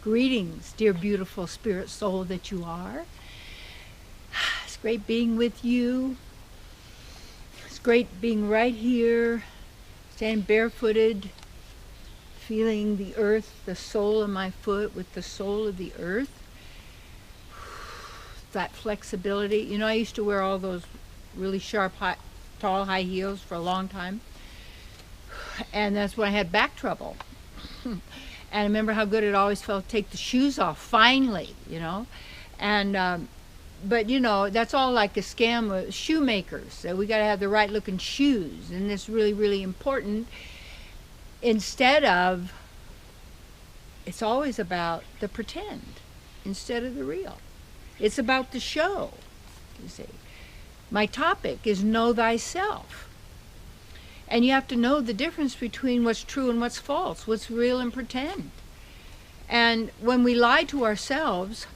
Greetings, dear beautiful spirit soul that you are. It's great being with you. It's great being right here, standing barefooted, feeling the earth, the sole of my foot with the sole of the earth. That flexibility. You know, I used to wear all those really sharp, tall high heels for a long time. And that's when I had back trouble. And I remember how good it always felt to take the shoes off, finally, you know. And, but, you know, that's all like a scam of shoemakers. So we got to have the right looking shoes. And it's really, really important. Instead of, it's always about the pretend instead of the real. It's about the show, you see. My topic is know thyself. And you have to know the difference between what's true and what's false, what's real and pretend. And when we lie to ourselves,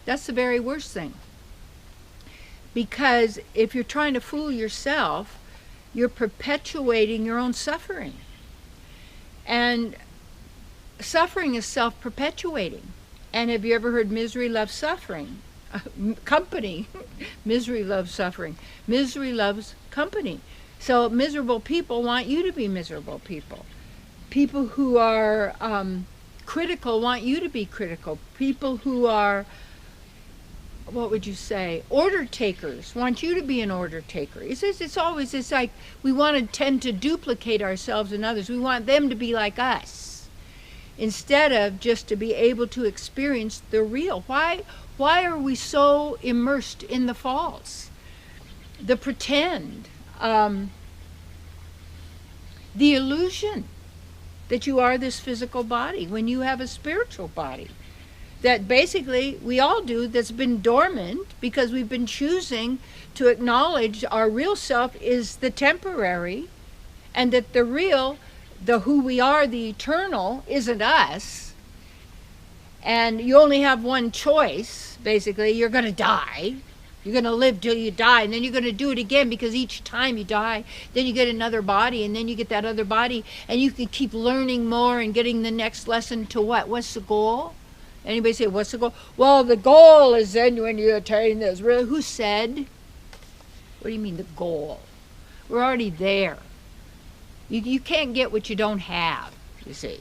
that's the very worst thing. Because if you're trying to fool yourself, you're perpetuating your own suffering. And suffering is self-perpetuating. And have you ever heard misery loves suffering? Company. Misery loves suffering. Misery loves company. So miserable people want you to be miserable people. People who are critical want you to be critical. People who are, what would you say, order takers want you to be an order taker. It's like we want to tend to duplicate ourselves and others. We want them to be like us instead of just to be able to experience the real. Why are we so immersed in the false, the pretend? The illusion that you are this physical body when you have a spiritual body that basically we all do, that's been dormant because we've been choosing to acknowledge our real self is the temporary, and that the real, the who we are, the eternal, isn't us. And you only have one choice, basically. You're going to die. You're going to live till you die, and then you're going to do it again, because each time you die, then you get another body, and then you get that other body, and you can keep learning more and getting the next lesson to what? What's the goal? Anybody say, what's the goal? Well, the goal is then when you attain this. Really? Who said? What do you mean the goal? We're already there. You can't get what you don't have, you see.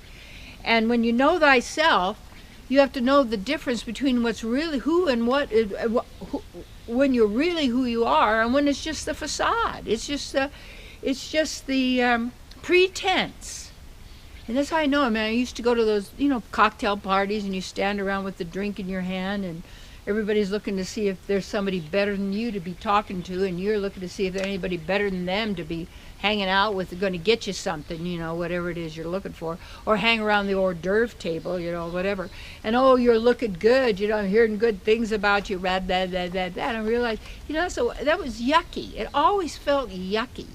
And when you know thyself, you have to know the difference between what's really who and what when you're really who you are, and when it's just the facade. It's just the pretense. And that's how I know. I mean, I used to go to those, you know, cocktail parties, and you stand around with the drink in your hand, and everybody's looking to see if there's somebody better than you to be talking to, and you're looking to see if there's anybody better than them to be hanging out with, going to get you something, you know, whatever it is you're looking for, or hang around the hors d'oeuvre table, you know, whatever. And oh, you're looking good, you know, I'm hearing good things about you, blah, blah, blah, blah, blah. And I realized, you know, so that was yucky. It always felt yucky.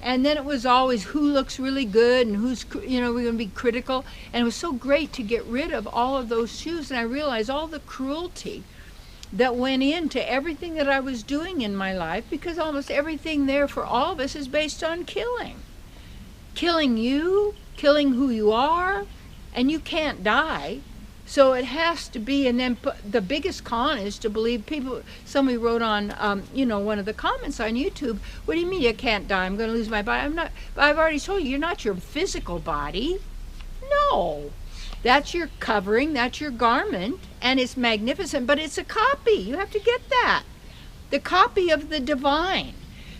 And then it was always who looks really good and who's, you know, we're going to be critical. And it was so great to get rid of all of those shoes. And I realized all the cruelty that went into everything that I was doing in my life, because almost everything there for all of us is based on killing. Killing you, killing who you are, and you can't die. So it has to be, and then the biggest con is to believe people. Somebody wrote on, you know, one of the comments on YouTube, what do you mean you can't die? I'm going to lose my body. I'm not, I've already told you, you're not your physical body. No. That's your covering, that's your garment, and it's magnificent, but it's a copy. You have to get that. The copy of the divine.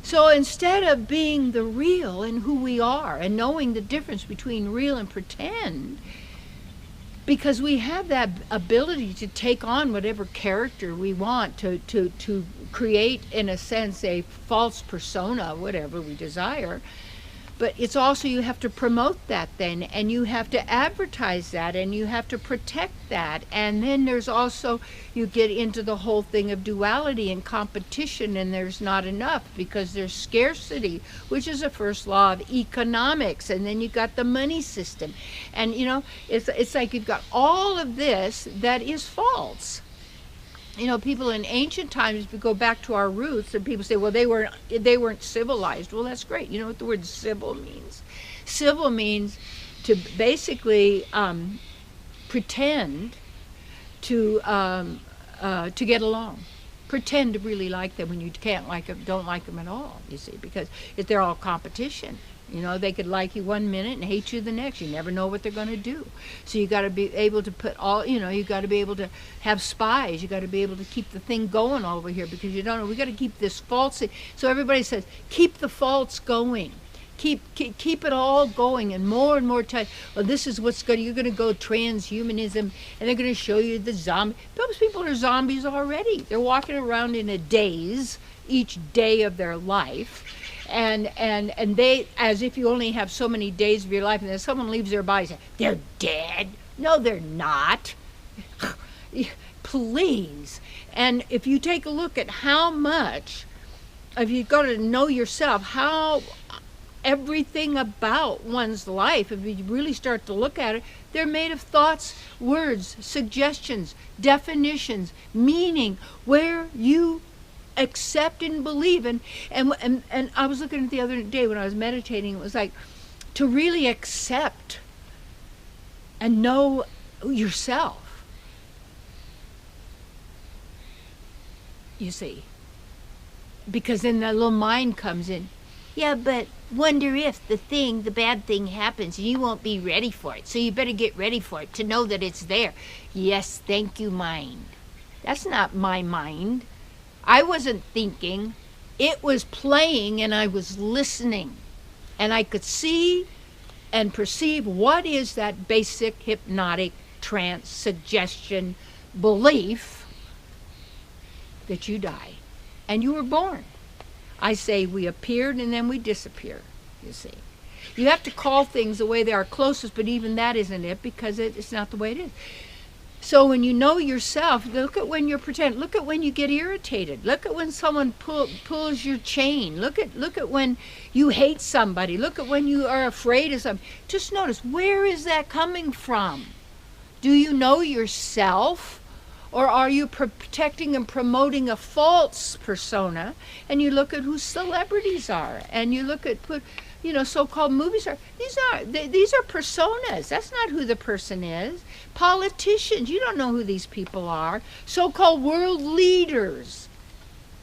So instead of being the real in who we are and knowing the difference between real and pretend, because we have that ability to take on whatever character we want, to create, in a sense, a false persona, whatever we desire. But it's also, you have to promote that then, and you have to advertise that, and you have to protect that. And then there's also, you get into the whole thing of duality and competition, and there's not enough because there's scarcity, which is the first law of economics. And then you got the money system. And, you know, it's like you've got all of this that is false. You know, people in ancient times, if we go back to our roots, and people say, well, they weren't civilized. Well, that's great. You know what the word civil means? Civil means to basically pretend to get along. Pretend to really like them when you can't like them, don't like them at all, you see, because if they're all competition. You know, they could like you one minute and hate you the next. You never know what they're going to do. So you got to be able to put all, you know, you got to be able to have spies. You got to be able to keep the thing going over here, because you don't know. We got to keep this false. So everybody says, keep the false going. Keep it all going, and more time. Well, this is what's going. You're going to go transhumanism, and they're going to show you the zombie. Those people are zombies already. They're walking around in a daze each day of their life. And they, as if you only have so many days of your life, and then someone leaves their body and says, they're dead. No, they're not. Please. And if you take a look at how much, if you go to know yourself, how everything about one's life, if you really start to look at it, they're made of thoughts, words, suggestions, definitions, meaning, where you accept and believe. And I was looking at the other day when I was meditating, it was like to really accept and know yourself, you see, because then that little mind comes in. Yeah, but wonder if the bad thing happens and you won't be ready for it, so you better get ready for it to know that it's there. Yes, thank you, mind. That's not my mind. I wasn't thinking, it was playing, and I was listening, and I could see and perceive what is that basic hypnotic trance suggestion belief that you die and you were born. I say we appeared and then we disappear, you see. You have to call things the way they are closest, but even that isn't it, because it's not the way it is. So when you know yourself, look at when you're pretending. Look at when you get irritated. Look at when someone pulls your chain. Look at when you hate somebody. Look at when you are afraid of something. Just notice, where is that coming from? Do you know yourself? Or are you protecting and promoting a false persona? And you look at who celebrities are, and you look at so-called movie stars. These are personas. That's not who the person is. Politicians, you don't know who these people are. So-called world leaders.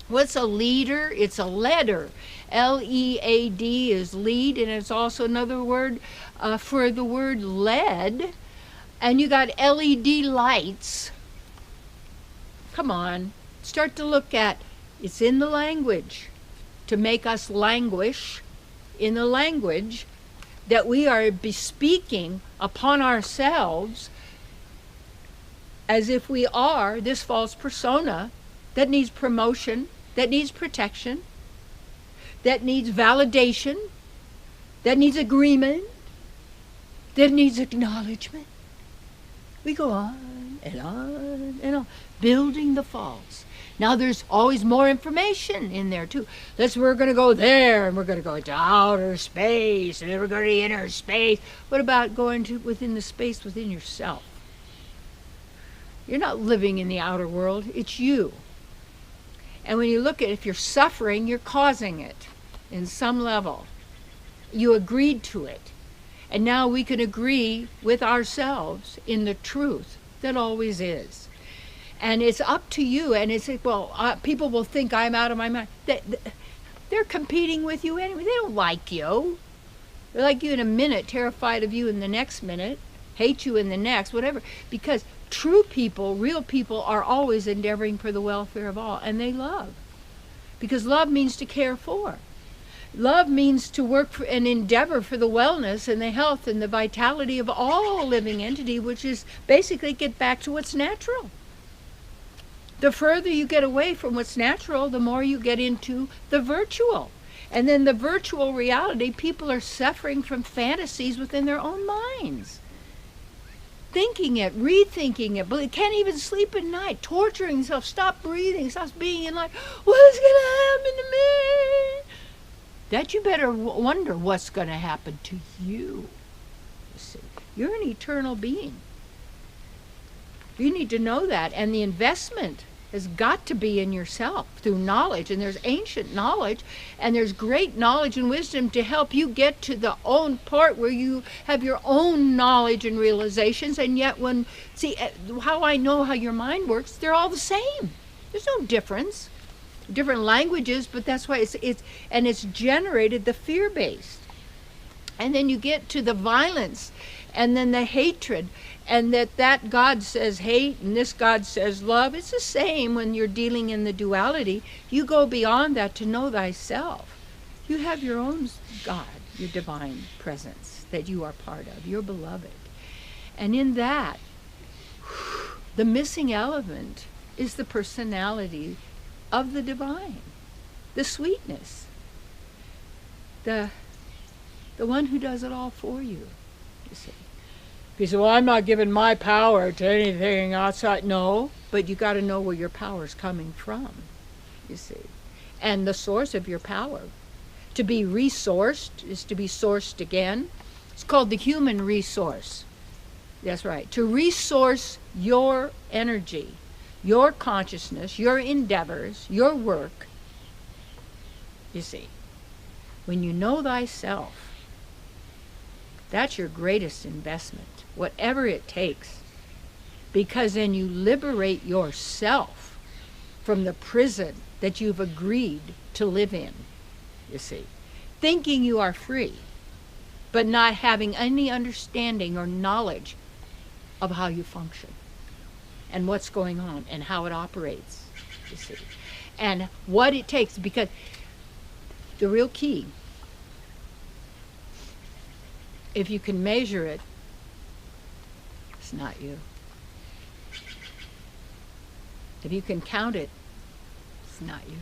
What's a leader? It's a letter. L-E-A-D is lead, and it's also another word for the word lead. And you got LED lights. Come on, start to look at, it's in the language, to make us languish in the language that we are bespeaking upon ourselves as if we are this false persona that needs promotion, that needs protection, that needs validation, that needs agreement, that needs acknowledgement. We go on and on and on, building the false. Now there's always more information in there too. We're going to go there, and we're going to go to outer space, and then we're going to inner space. What about going to within the space within yourself? You're not living in the outer world, it's you. And when you look at, if you're suffering, you're causing it in some level. You agreed to it. And now we can agree with ourselves in the truth that always is. And it's up to you. And it's, people will think I'm out of my mind. They're competing with you anyway. They don't like you. They like you in a minute, terrified of you in the next minute, hate you in the next, whatever. Because true people, real people, are always endeavoring for the welfare of all. And they love. Because love means to care for. Love means to work for and endeavor for the wellness and the health and the vitality of all living entity, which is basically get back to what's natural. The further you get away from what's natural, the more you get into the virtual. And then the virtual reality, people are suffering from fantasies within their own minds. Thinking it, rethinking it, but they can't even sleep at night, torturing themselves, stop breathing, stop being in life. What's going to happen to me? That you better wonder what's going to happen to you. You see, you're an eternal being. You need to know that. And the investment has got to be in yourself through knowledge. And there's ancient knowledge, and there's great knowledge and wisdom to help you get to the own part where you have your own knowledge and realizations. And yet see how I know how your mind works, they're all the same. There's no difference. Different languages, but that's why it's generated the fear-based. And then you get to the violence, and then the hatred, and that God says hate and this God says love. It's the same when you're dealing in the duality. You go beyond that to know thyself. You have your own God, your divine presence that you are part of, your beloved. And in that, the missing element is the personality of the divine, the sweetness, the one who does it all for you, you see. You say, well, I'm not giving my power to anything outside. No, but you got to know where your power is coming from, you see. And the source of your power. To be resourced is to be sourced again. It's called the human resource. That's right. To resource your energy, your consciousness, your endeavors, your work, you see. When you know thyself, that's your greatest investment, whatever it takes, because then you liberate yourself from the prison that you've agreed to live in, you see. Thinking you are free, but not having any understanding or knowledge of how you function and what's going on and how it operates, you see. And what it takes, because the real key, if you can measure it, it's not you. If you can count it, it's not you.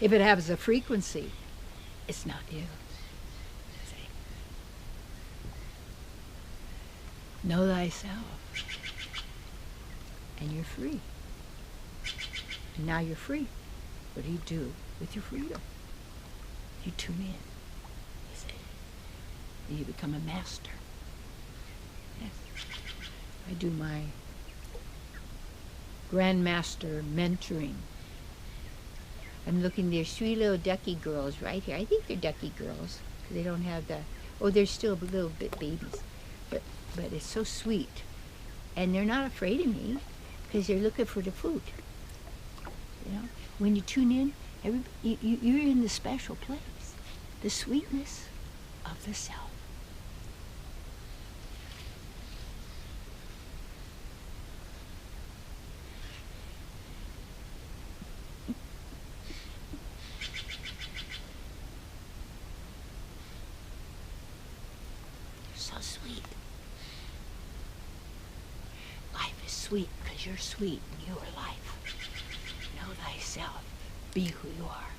If it has a frequency, it's not you. See? Know thyself, and you're free. And now you're free. What do you do with your freedom? You tune in. You become a master. Yes. I do my grandmaster mentoring. I'm looking, there's 3 little ducky girls right here. I think they're ducky girls, because they don't have the, oh, they're still little bit babies. But it's so sweet. And they're not afraid of me, because they're looking for the food. You know, when you tune in, you're in the special place. The sweetness of the self. So sweet. Life is sweet because you're sweet and you are life. Know thyself. Be who you are.